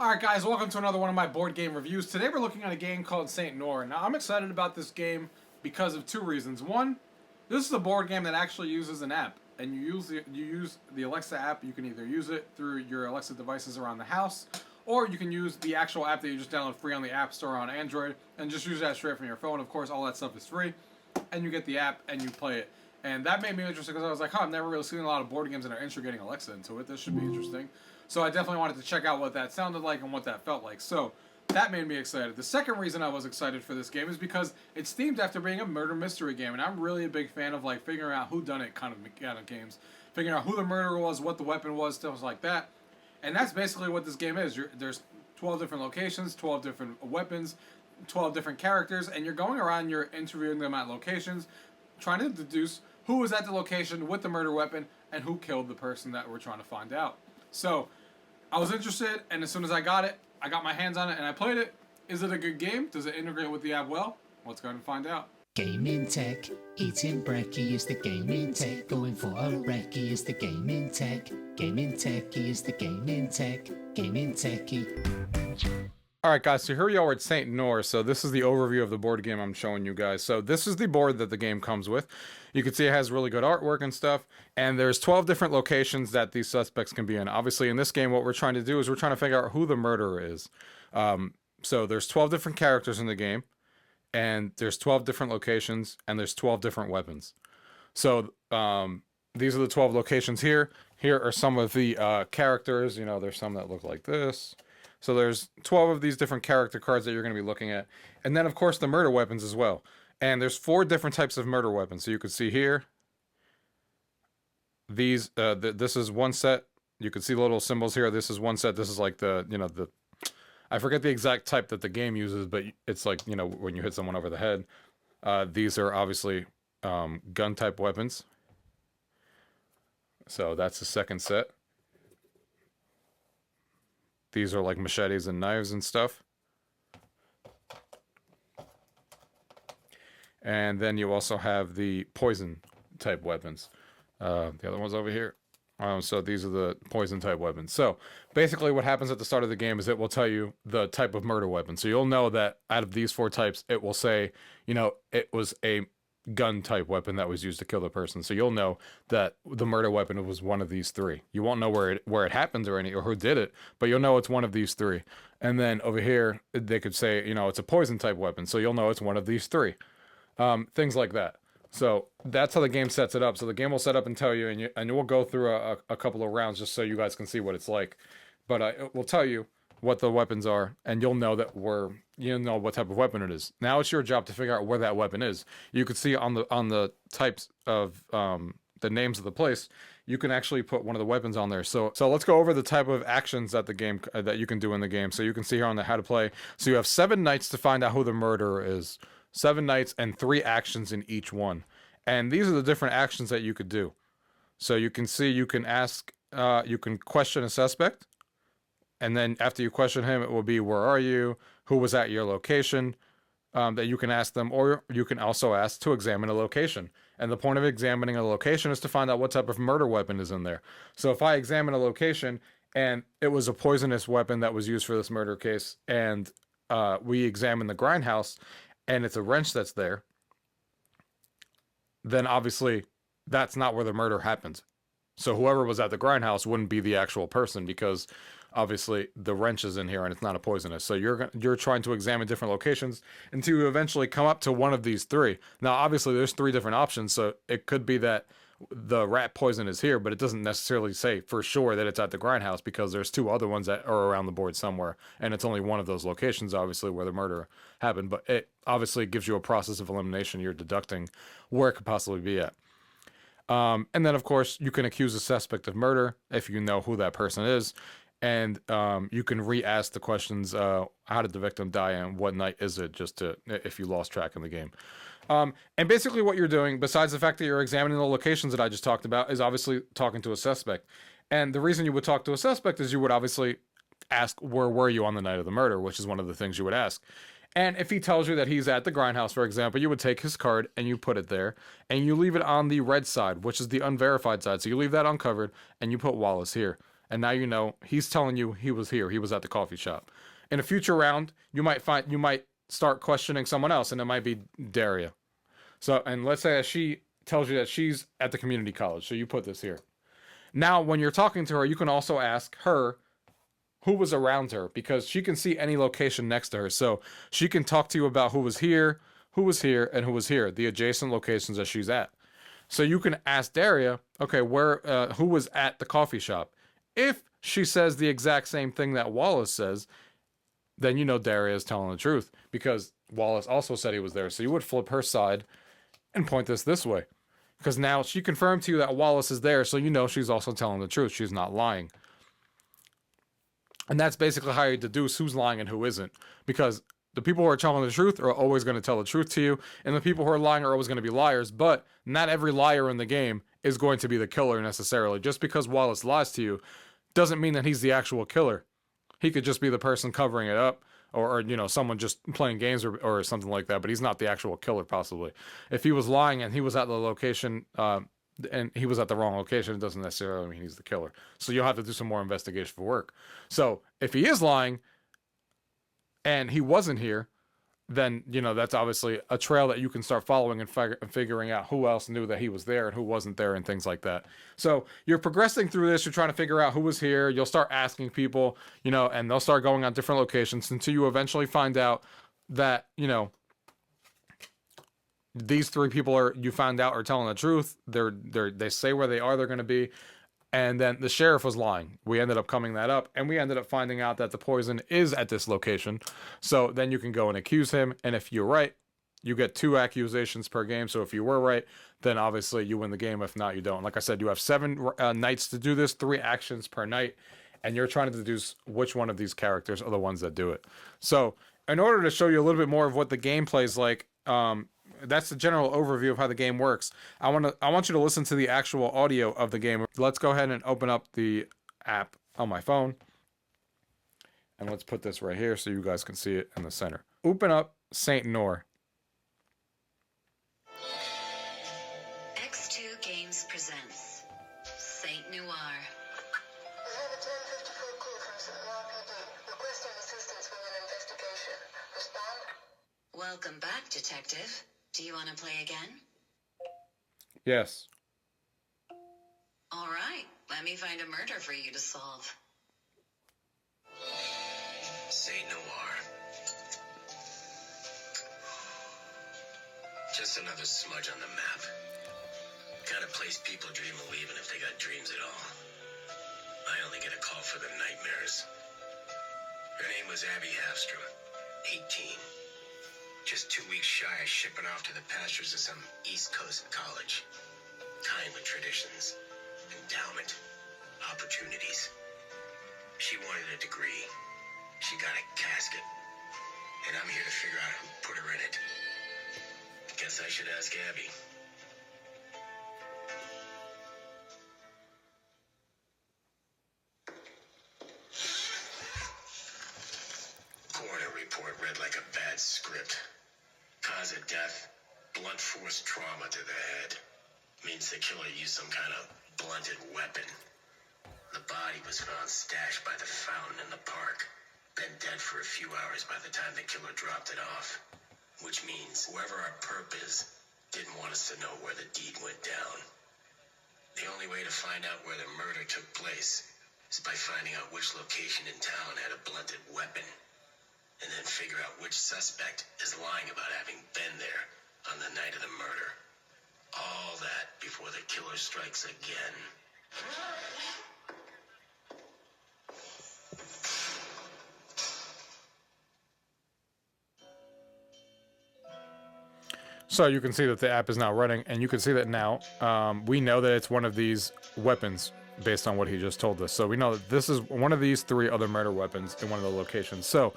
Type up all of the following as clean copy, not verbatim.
Alright guys, welcome to another one of my board game reviews. Today we're looking at a game called St.Noire. Now I'm excited about this game because of two reasons. One, this is a board game that actually uses an app. And you use the Alexa app. You can either use it through your Alexa devices around the house, or you can use the actual app that you just download free on the App Store on Android and just use that straight from your phone. Of course, all that stuff is free. And you get the app and you play it. And that made me interested because I was like, I've never really seen a lot of board games that are integrating Alexa into it. This should be interesting. So I definitely wanted to check out what that sounded like and what that felt like. So that made me excited. The second reason I was excited for this game is because it's themed after being a murder mystery game. And I'm really a big fan of like figuring out who done it kind of games. Figuring out who the murderer was, what the weapon was, stuff like that. And that's basically what this game is. There's 12 different locations, 12 different weapons, 12 different characters, and you're going around, you're interviewing them at locations, trying to deduce who was at the location with the murder weapon and who killed the person that we're trying to find out. So, I was interested, and as soon as I got it, I got my hands on it and I played it. Is it a good game? Does it integrate with the app well? Let's go ahead and find out. Gaming tech, eating brekkie is the gaming tech, going for a recce is the gaming tech, gaming techie is the gaming tech, gaming techie. Alright guys, so here we are at St.Noire. So this is the overview of the board game I'm showing you guys. So this is the board that the game comes with. You can see it has really good artwork and stuff. And there's 12 different locations that these suspects can be in. Obviously in this game what we're trying to do is we're trying to figure out who the murderer is. So there's 12 different characters in the game. And there's 12 different locations. And there's 12 different weapons. So these are the 12 locations here. Here are some of the characters. You know, there's some that look like this. So there's 12 of these different character cards that you're going to be looking at. And then, of course, the murder weapons as well. And there's 4 different types of murder weapons. So you can see here, these, this is one set. You can see the little symbols here. This is one set. This is like the, I forget the exact type that the game uses, but it's like, when you hit someone over the head. These are obviously gun type weapons. So that's the second set. These are like machetes and knives and stuff. And then you also have the poison type weapons. The other one's over here. So these are the poison type weapons. So basically what happens at the start of the game is it will tell you the type of murder weapon. So you'll know that out of these 4 types, it will say, it was a gun type weapon that was used to kill the person. So you'll know that the murder weapon was one of these 3. You won't know where it happened or who did it, but you'll know it's one of these 3. And then over here they could say, it's a poison type weapon, so you'll know it's one of these 3. Things like that. So that's how the game sets it up. So the game will set up and tell you, and we'll go through a couple of rounds just so you guys can see what it's like. But it will tell you what the weapons are, and you'll know that you'll know what type of weapon it is. Now it's your job to figure out where that weapon is. You can see on the types of the names of the place, you can actually put one of the weapons on there. So let's go over the type of actions that the game that you can do in the game. So you can see here on the how to play. So you have 7 nights to find out who the murderer is. 7 nights and 3 actions in each one. And these are the different actions that you could do. So you can see you can ask, you can question a suspect. And then after you question him, it will be, where are you? Who was at your location? That you can ask them, or you can also ask to examine a location. And the point of examining a location is to find out what type of murder weapon is in there. So if I examine a location and it was a poisonous weapon that was used for this murder case, and we examine the grindhouse and it's a wrench that's there, then obviously that's not where the murder happened. So whoever was at the grindhouse wouldn't be the actual person, because obviously the wrench is in here and it's not a poisonous. So you're trying to examine different locations until you eventually come up to one of these 3. Now obviously there's 3 different options, so it could be that the rat poison is here, but it doesn't necessarily say for sure that it's at the grindhouse, because there's 2 other ones that are around the board somewhere, and it's only one of those locations obviously where the murder happened. But it obviously gives you a process of elimination. You're deducting where it could possibly be at. And then of course you can accuse a suspect of murder if you know who that person is. And you can re-ask the questions, how did the victim die and what night is it, just to, if you lost track in the game. And basically what you're doing, besides the fact that you're examining the locations that I just talked about, is obviously talking to a suspect. And the reason you would talk to a suspect is you would obviously ask, where were you on the night of the murder, which is one of the things you would ask. And if he tells you that he's at the grindhouse, for example, you would take his card and you put it there, and you leave it on the red side, which is the unverified side. So you leave that uncovered and you put Wallace here. And now you know he's telling you he was here. He was at the coffee shop. In a future round, you might start questioning someone else, and it might be Daria. So, and let's say that she tells you that she's at the community college. So you put this here. Now, when you're talking to her, you can also ask her who was around her, because she can see any location next to her. So she can talk to you about who was here, and who was here, the adjacent locations that she's at. So you can ask Daria, okay, who was at the coffee shop? If she says the exact same thing that Wallace says, then you know Daria is telling the truth, because Wallace also said he was there. So you would flip her side and point this way, because now she confirmed to you that Wallace is there, so you know she's also telling the truth. She's not lying. And that's basically how you deduce who's lying and who isn't, because the people who are telling the truth are always going to tell the truth to you, and the people who are lying are always going to be liars. But not every liar in the game is going to be the killer necessarily. Just because Wallace lies to you doesn't mean that he's the actual killer. He could just be the person covering it up, or you know, someone just playing games or something like that, but he's not the actual killer, possibly. If he was lying and he was at the location, and he was at the wrong location, it doesn't necessarily mean he's the killer. So you'll have to do some more investigation for work. So if he is lying and he wasn't here, then, you know, that's obviously a trail that you can start following and figuring out who else knew that he was there and who wasn't there and things like that. So you're progressing through this. You're trying to figure out who was here. You'll start asking people, you know, and they'll start going on different locations until you eventually find out that, you know, these three people you found out are telling the truth. They say where they are, they're going to be. And then the sheriff was lying. We ended up coming that up, and we ended up finding out that the poison is at this location. So then you can go and accuse him, and if you're right, you get 2 accusations per game. So if you were right, then obviously you win the game. If not, you don't. Like I said, you have 7 nights to do this, 3 actions per night, and you're trying to deduce which one of these characters are the ones that do it. So in order to show you a little bit more of what the gameplay is like, that's the general overview of how the game works. I want you to listen to the actual audio of the game. Let's go ahead and open up the app on my phone. And let's put this right here so you guys can see it in the center. Open up St.Noire. X2 Games presents St.Noire. We have a 1054 call from St.Noire PD. Requesting assistance with an investigation. Respond? Welcome back, Detective. Do you want to play again? Yes. All right, let me find a murder for you to solve. St.Noire. Just another smudge on the map. Kind of place people dream of leaving if they got dreams at all. I only get a call for the nightmares. Her name was Abby Hafstrom, 18. Just 2 weeks shy of shipping off to the pastures of some East Coast college. Kind with traditions, endowment, opportunities. She wanted a degree. She got a casket. And I'm here to figure out who put her in it. Guess I should ask Abby. Coroner report read like a bad script. Cause of death, blunt force trauma to the head. Means the killer used some kind of blunted weapon. The body was found stashed by the fountain in the park. Been dead for a few hours by the time the killer dropped it off. Which means whoever our perp is didn't want us to know where the deed went down. The only way to find out where the murder took place is by finding out which location in town had a blunted weapon. And then figure out which suspect is lying about having been there on the night of the murder. All that before the killer strikes again. So you can see that the app is now running, and you can see that now we know that it's one of these weapons based on what he just told us. So we know that this is one of these 3 other murder weapons in one of the locations. So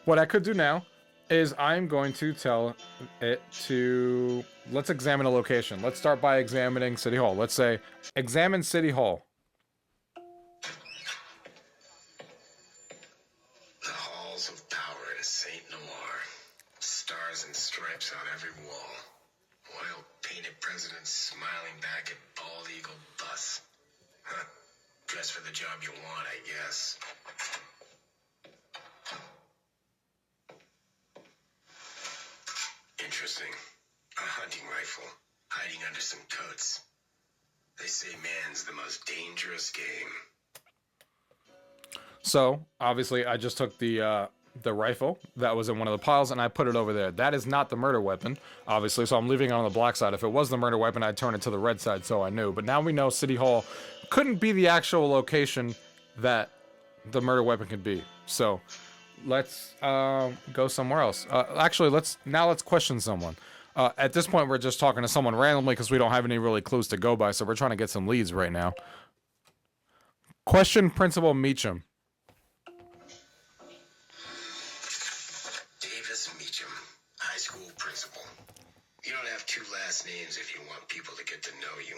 what I could do now is I'm going to tell it to, let's examine a location. Let's start by examining City Hall. Let's say, examine City Hall. The halls of power in St.Noire. Stars and stripes on every wall. Oil-painted presidents smiling back at bald eagle bus. Huh. Dress for the job you want, I guess. Interesting. A hunting rifle, hiding under some coats. They say man's the most dangerous game. So, obviously, I just took the rifle that was in one of the piles and I put it over there. That is not the murder weapon, obviously, so I'm leaving it on the black side. If it was the murder weapon, I'd turn it to the red side so I knew. But now we know City Hall couldn't be the actual location that the murder weapon could be. So, let's go somewhere else. Actually, let's question someone. At this point, we're just talking to someone randomly because we don't have any really clues to go by, so we're trying to get some leads right now. Question Principal Meacham. Davis Meacham, high school principal. You don't have two last names if you want people to get to know you.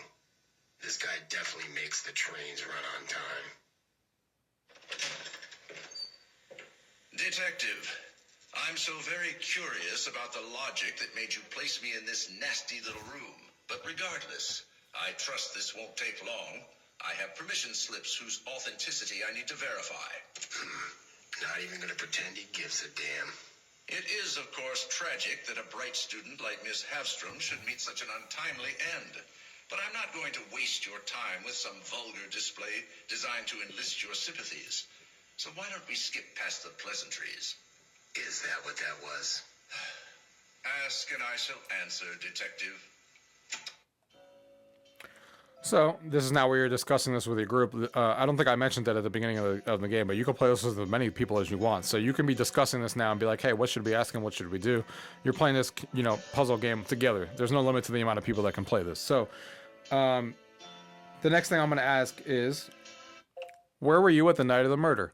This guy definitely makes the trains run on time. Detective, I'm so very curious about the logic that made you place me in this nasty little room. But regardless, I trust this won't take long. I have permission slips whose authenticity I need to verify. Not even gonna pretend he gives a damn. It is, of course, tragic that a bright student like Miss Havstrom should meet such an untimely end. But I'm not going to waste your time with some vulgar display designed to enlist your sympathies. So why don't we skip past the pleasantries? Is that what that was? Ask and I shall answer, Detective. So, this is now where you're discussing this with your group. I don't think I mentioned that at the beginning of the game, but you can play this with as many people as you want. So you can be discussing this now and be like, hey, what should we ask and what should we do? You're playing this, puzzle game together. There's no limit to the amount of people that can play this. So, the next thing I'm going to ask is, where were you at the night of the murder?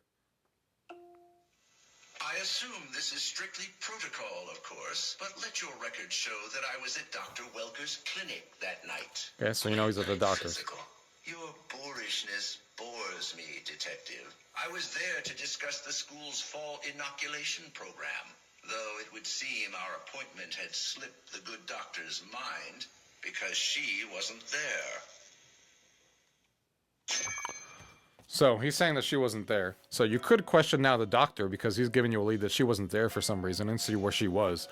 I assume this is strictly protocol, of course, but let your record show that I was at Dr. Welker's clinic that night. Okay, so he's at the doctor's. Physical. Your boorishness bores me, Detective. I was there to discuss the school's fall inoculation program, though it would seem our appointment had slipped the good doctor's mind because she wasn't there. So he's saying that she wasn't there. So you could question now the doctor because he's giving you a lead that she wasn't there for some reason and see where she was.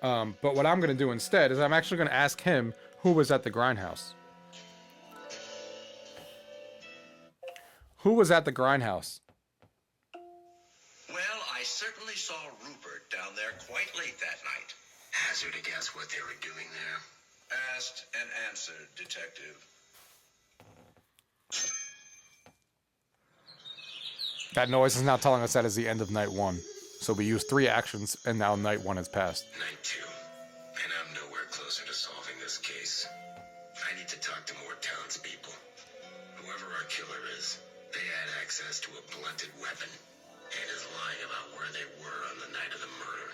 But what I'm going to do instead is I'm actually going to ask him who was at the grindhouse. Who was at the grindhouse? Well, I certainly saw Rupert down there quite late that night. Hazard to guess what they were doing there. Asked and answered, Detective. That noise is now telling us that is the end of night 1. So we used 3 actions, and now night 1 has passed. Night 2. And I'm nowhere closer to solving this case. I need to talk to more townspeople. Whoever our killer is, they had access to a blunted weapon and is lying about where they were on the night of the murder.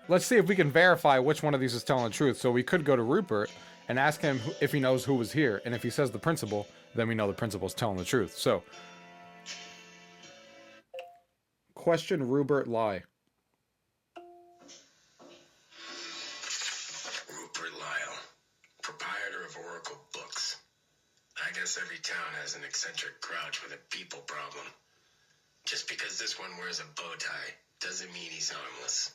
Let's see if we can verify which one of these is telling the truth. So we could go to Rupert and ask him if he knows who was here. And if he says the principal, then we know the principal's telling the truth. So, question Rupert lie. Rupert Lyle, proprietor of Oracle Books. I guess every town has an eccentric grouch with a people problem. Just because this one wears a bow tie doesn't mean he's harmless.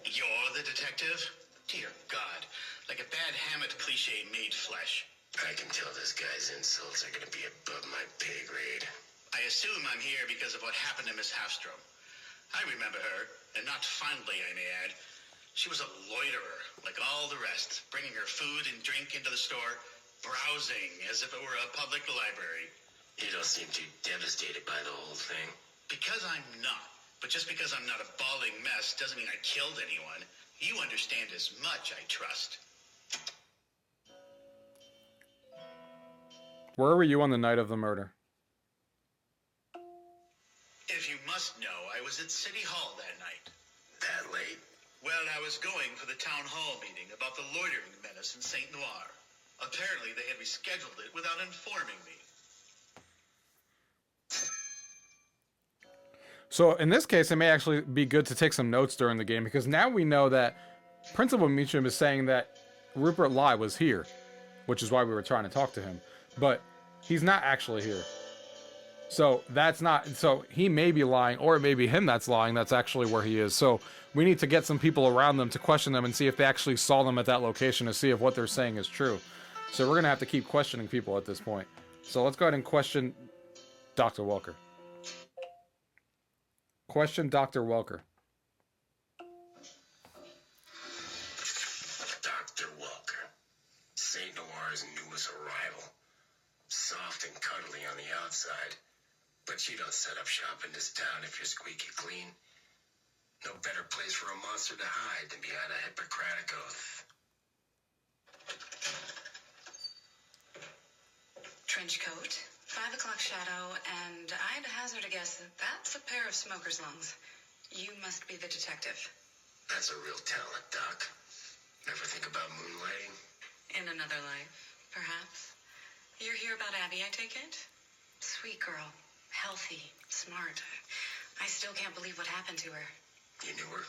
You're the detective? Dear God, like a bad Hammett cliche made flesh. I can tell this guy's insults are gonna be above my pay grade. I assume I'm here because of what happened to Miss Havstrom. I remember her, and not fondly, I may add. She was a loiterer, like all the rest, bringing her food and drink into the store, browsing as if it were a public library. You don't seem too devastated by the whole thing. Because I'm not. But just because I'm not a bawling mess doesn't mean I killed anyone. You understand as much, I trust. Where were you on the night of the murder? If you must know, I was at City Hall that night. That late? Well, I was going for the town hall meeting about the loitering menace in St.Noire. Apparently, they had rescheduled it without informing me. So in this case, it may actually be good to take some notes during the game because now we know that Principal Meacham is saying that Rupert Lai was here, which is why we were trying to talk to him. But he's not actually here. So that's not, so he may be lying, or it may be him that's lying. That's actually where he is. So we need to get some people around them to question them and see if they actually saw them at that location, to see if what they're saying is true. So we're going to have to keep questioning people at this point. So let's go ahead and question Dr. Welker. Question Dr. Welker. Dr. Welker, St.Noire's newest arrival. Soft and cuddly on the outside, but you don't set up shop in this town if you're squeaky clean. No better place for a monster to hide than behind a Hippocratic oath. Trench coat, 5 o'clock shadow, and I'd hazard a guess that that's a pair of smoker's lungs. You must be the detective. That's a real talent, Doc. Never think about moonlighting? In another life, perhaps. You're here about Abby, I take it? Sweet girl. Healthy. Smart. I still can't believe what happened to her. You knew her?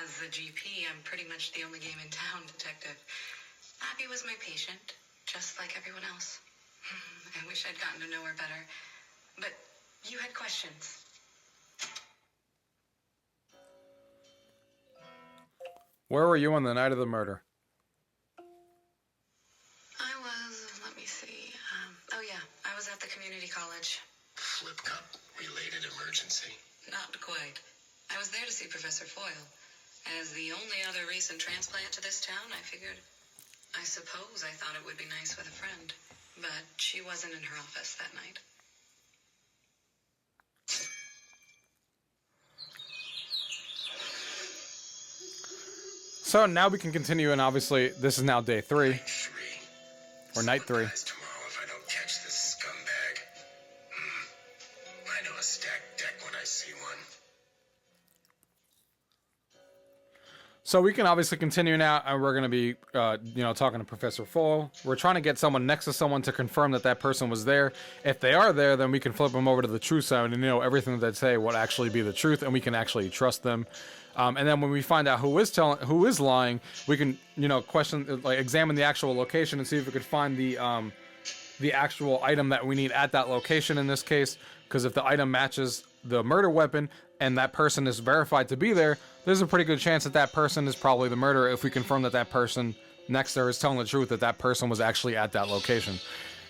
As the GP, I'm pretty much the only game in town detective. Abby was my patient, just like everyone else. I wish I'd gotten to know her better. But you had questions. Where were you on the night of the murder? I was, let me see. Oh yeah, I was at the community college. Flip cup related emergency? Not quite. I was there to see Professor Foyle. As the only other recent transplant to this town, I suppose I thought it would be nice with a friend. But she wasn't in her office that night. So now we can continue, and obviously this is now day 3, Night 3. or night 3. Dies tomorrow if I don't catch this scumbag. I know a stacked deck when I see one. So we can obviously continue now, and we're going to be, talking to Professor Foyle. We're trying to get someone next to someone to confirm that that person was there. If they are there, then we can flip them over to the truth side, and everything that they say will actually be the truth, and we can actually trust them. And then when we find out who is lying, we can, question, examine the actual location and see if we could find the actual item that we need at that location in this case. Because if the item matches the murder weapon and that person is verified to be there, there's a pretty good chance that that person is probably the murderer if we confirm that that person next to her is telling the truth, that that person was actually at that location.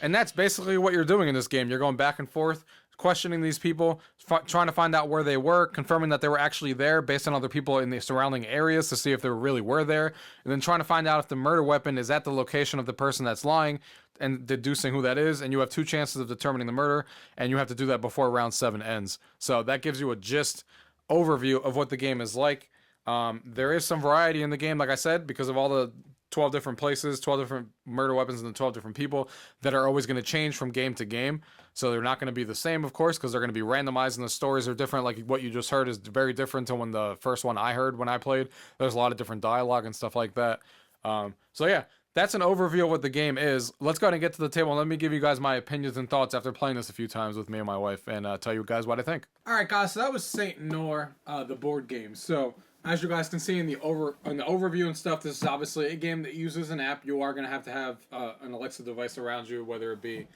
And that's basically what you're doing in this game. You're going back and forth, questioning these people, trying to find out where they were, confirming that they were actually there based on other people in the surrounding areas to see if they really were there, and then trying to find out if the murder weapon is at the location of the person that's lying and deducing who that is. And you have 2 chances of determining the murder, and you have to do that before round 7 ends. So that gives you a gist overview of what the game is like. There is some variety in the game, like I said, because of all the 12 different places, 12 different murder weapons, and the 12 different people that are always going to change from game to game. So they're not going to be the same, of course, because they're going to be randomized and the stories are different. Like what you just heard is very different to when the first one I heard when I played. There's a lot of different dialogue and stuff like that. So yeah, that's an overview of what the game is. Let's go ahead and get to the table. Let me give you guys my opinions and thoughts after playing this a few times with me and my wife, and tell you guys what I think. All right, guys. So that was St.Noire, the board game. So as you guys can see in the overview and stuff, this is obviously a game that uses an app. You are going to have an Alexa device around you, whether it be,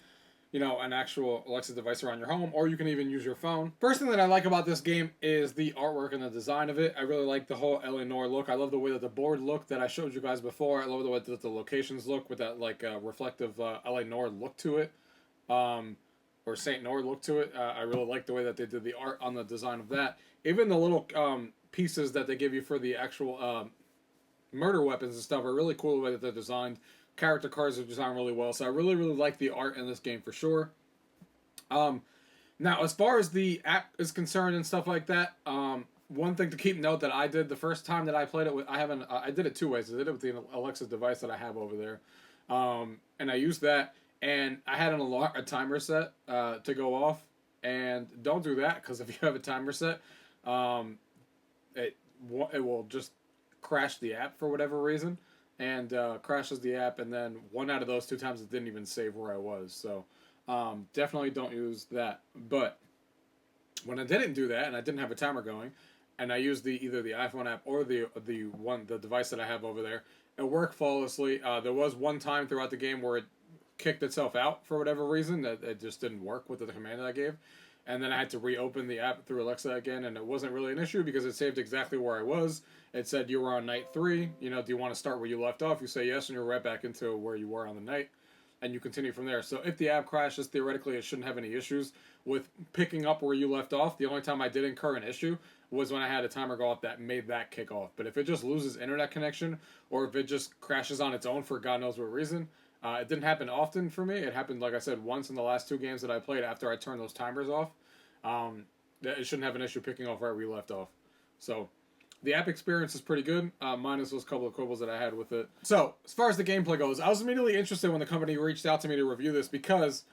an actual Alexa device around your home, or you can even use your phone. First thing that I like about this game is the artwork and the design of it. I really like the whole St.Noire look. I love the way that the board looked that I showed you guys before. I love the way that the locations look with that reflective St.Noire look to it, or St.Noire look to it. I really like the way that they did the art on the design of that. Even the little pieces that they give you for the actual murder weapons and stuff are really cool the way that they're designed. Character cards are designed really well, so I really, really like the art in this game for sure. Now, as far as the app is concerned and stuff like that, one thing to keep note that I did the first time that I played it with, I did it 2 ways. I did it with the Alexa device that I have over there, and I used that, and I had a timer set to go off, and don't do that, because if you have a timer set, it will just crash the app for whatever reason, and crashes the app, and then 1 out of those 2 times it didn't even save where I was. So definitely don't use that. But when I didn't do that and I didn't have a timer going, and I use either the iPhone app or the device that I have over there, it worked flawlessly. There was one time throughout the game where it kicked itself out for whatever reason, that it just didn't work with the command that I gave, and then I had to reopen the app through Alexa again, and it wasn't really an issue because it saved exactly where I was. It said you were on night 3. You know, do you want to start where you left off? You say yes, and you're right back into where you were on the night, and you continue from there. So if the app crashes, theoretically, it shouldn't have any issues with picking up where you left off. The only time I did incur an issue was when I had a timer go off that made that kick off. But if it just loses internet connection, or if it just crashes on its own for God knows what reason, it didn't happen often for me. It happened, like I said, once in the last 2 games that I played after I turned those timers off. It shouldn't have an issue picking off where we left off. So the app experience is pretty good, minus those couple of quibbles that I had with it. So as far as the gameplay goes, I was immediately interested when the company reached out to me to review this because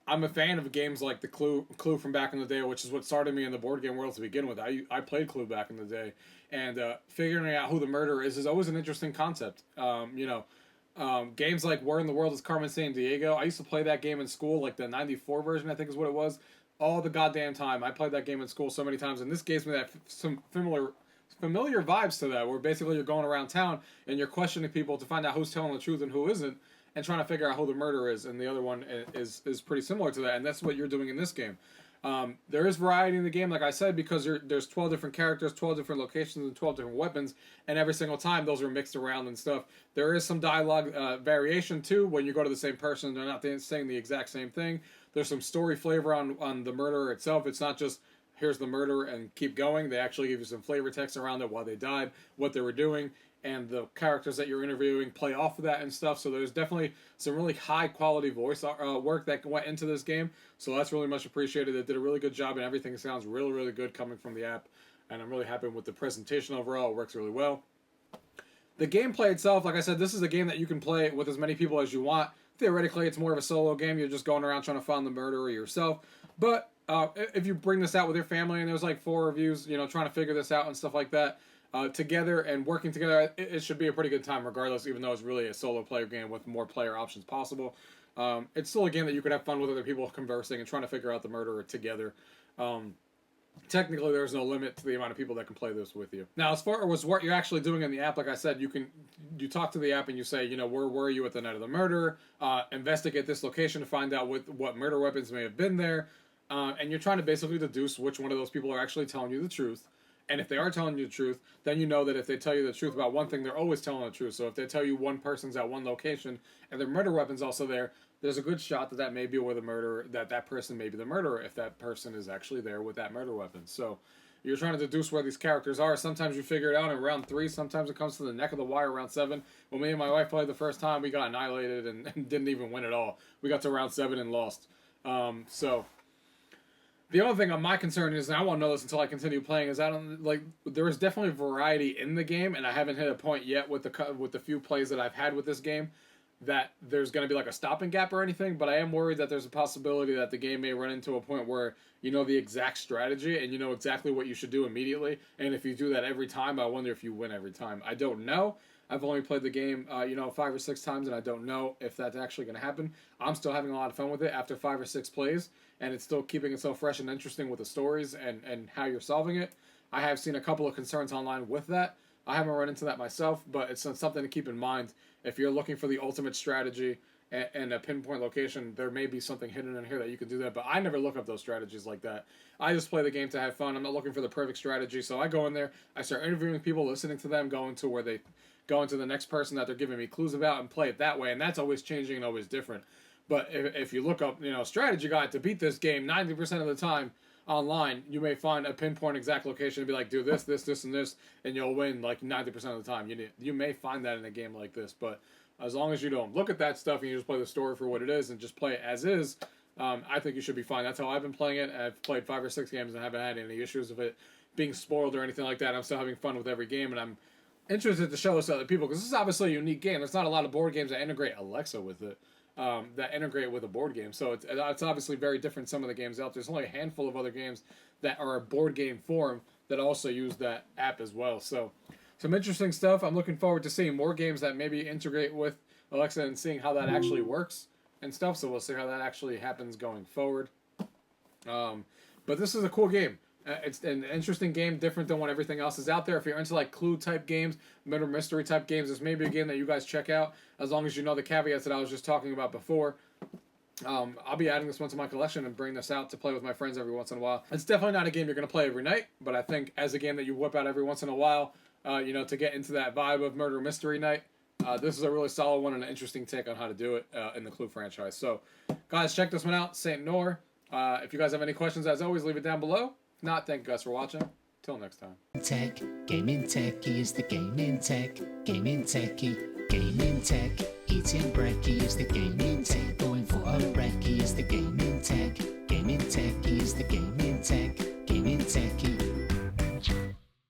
I'm a fan of games like the Clue from back in the day, which is what started me in the board game world to begin with. I played Clue back in the day, and figuring out who the murderer is always an interesting concept. Games like Where in the World is Carmen Sandiego? I used to play that game in school, like the 94 version, I think is what it was. All the goddamn time. I played that game in school so many times, and this gives me that some familiar vibes to that, where basically you're going around town and you're questioning people to find out who's telling the truth and who isn't, and trying to figure out who the murderer is. And the other one is pretty similar to that, and that's what you're doing in this game. There is variety in the game, like I said, because there's 12 different characters, 12 different locations, and 12 different weapons, and every single time those are mixed around and stuff. There is some dialogue variation too. When you go to the same person, they're not saying the exact same thing. There's some story flavor on the murderer itself. It's not just here's the murderer and keep going. They actually give you some flavor text around it, why they died, what they were doing, and the characters that you're interviewing play off of that and stuff. So there's definitely some really high quality voice work that went into this game. So that's really much appreciated. They did a really good job, and everything sounds really, really good coming from the app. And I'm really happy with the presentation overall. It works really well. The gameplay itself, like I said, this is a game that you can play with as many people as you want. Theoretically, it's more of a solo game. You're just going around trying to find the murderer yourself. But if you bring this out with your family, and there's like 4 reviews, trying to figure this out and stuff like that, together and working together, it should be a pretty good time regardless, even though it's really a solo player game with more player options possible. It's still a game that you could have fun with other people conversing and trying to figure out the murderer together. Technically, there's no limit to the amount of people that can play this with you. Now, as far as what you're actually doing in the app, like I said, you talk to the app and you say, where were you at the night of the murder? Investigate this location to find out what murder weapons may have been there. And you're trying to basically deduce which one of those people are actually telling you the truth. And if they are telling you the truth, then you know that if they tell you the truth about one thing, they're always telling the truth. So if they tell you one person's at one location and their murder weapon's also there, there's a good shot that may be where the murderer, that person may be the murderer if that person is actually there with that murder weapon. So you're trying to deduce where these characters are. Sometimes you figure it out in round 3. Sometimes it comes to the neck of the wire round 7. When me and my wife played the first time, we got annihilated and didn't even win at all. We got to round 7 and lost. The only thing my concern is, and I won't know this until I continue playing, is there is definitely variety in the game, and I haven't hit a point yet with the few plays that I've had with this game that there's going to be like a stopping gap or anything, but I am worried that there's a possibility that the game may run into a point where you know the exact strategy and you know exactly what you should do immediately, and if you do that every time, I wonder if you win every time. I don't know. I've only played the game, 5 or 6 times, and I don't know if that's actually going to happen. I'm still having a lot of fun with it after 5 or 6 plays, and it's still keeping it so fresh and interesting with the stories and how you're solving it. I have seen a couple of concerns online with that. I haven't run into that myself, but it's something to keep in mind. If you're looking for the ultimate strategy and a pinpoint location, there may be something hidden in here that you can do that, but I never look up those strategies like that. I just play the game to have fun. I'm not looking for the perfect strategy, so I go in there, I start interviewing people, listening to them, going to where they go into the next person that they're giving me clues about and play it that way, and that's always changing and always different. But if you look up, strategy guide to beat this game 90% of the time online, you may find a pinpoint exact location and be like, do this, this, this, and this, and you'll win like 90% of the time. You may find that in a game like this, but as long as you don't look at that stuff and you just play the story for what it is and just play it as is, I think you should be fine. That's how I've been playing it. I've played 5 or 6 games and haven't had any issues of it being spoiled or anything like that. I'm still having fun with every game, and I'm interested to show this to other people because this is obviously a unique game. There's not a lot of board games that integrate Alexa with it, that integrate with a board game. So it's obviously very different some of the games out there. There's only a handful of other games that are a board game form that also use that app as well. So some interesting stuff. I'm looking forward to seeing more games that maybe integrate with Alexa and seeing how that actually works and stuff. So we'll see how that actually happens going forward. But this is a cool game. It's an interesting game, different than what everything else is out there. If you're into like clue type games, murder mystery type games, this may be a game that you guys check out, as long as you know the caveats that I was just talking about before. I'll be adding this one to my collection and bring this out to play with my friends every once in a while. It's definitely not a game you're going to play every night, but I think as a game that you whip out every once in a while, to get into that vibe of murder mystery night, this is a really solid one and an interesting take on how to do it in the Clue franchise. So, guys, check this one out, St.Noire. If you guys have any questions, as always, leave it down below. If not, thank you guys for watching. Till next time. Tech, Gaming Techie is the gaming tech. Gaming Techie, gaming tech. Eating brekkie is the gaming tech. Going for a recce is the gaming tech. Gaming Techie is the gaming tech. Gaming Techie.